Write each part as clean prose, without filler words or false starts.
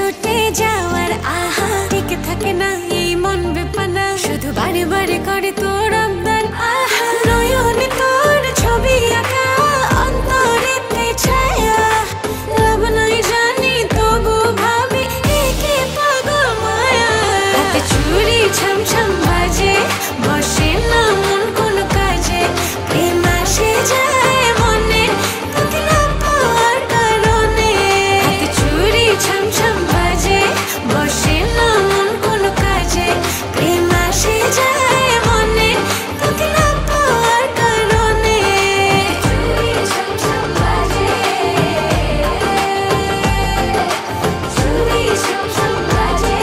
ছুটে যাওয়ার আহা টিকে থাকে না এই মন বেপানা শুধু বারে বারে করে তোর আবদার আহা নয়নে তোর ছবি আঁকা অন্তরেতে ছায়া লাভ নাই জানি তবু ভাবি একে পাগল মায়া হাতে চুড়ি ছম ছম বাজে বসে না মন কোন কাজে প্রেম আসে যায় মনে তোকে না পাওয়ার কারণে হাতে চুড়ি ছম ছম বাজে বসে না মন কোন কাজে প্রেম আসে যায় মনে তোকে না পাওয়ার কারণে চুড়ি ছম ছম বাজে চুড়ি ছম ছম বাজে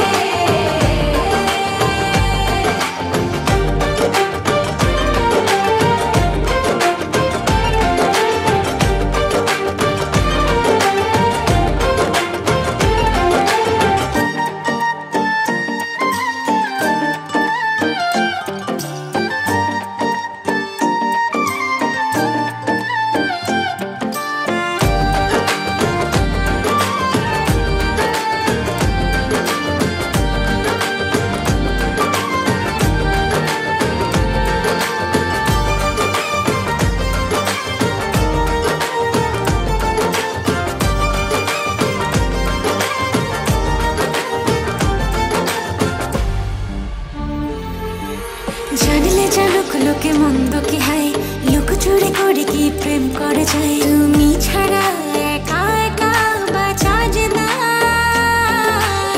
জানলে জানুক লোকে মন্দ কি হায় লোক চুরি করে কি প্রেম করে যায় তুমি ছাড়া একা একা বাঁচা যে না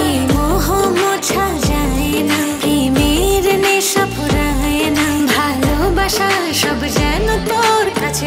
এই মোহ মোছা যায় না প্রেমের নেশা ফুরায় না ভালোবাসা সব যেন তোর কাছে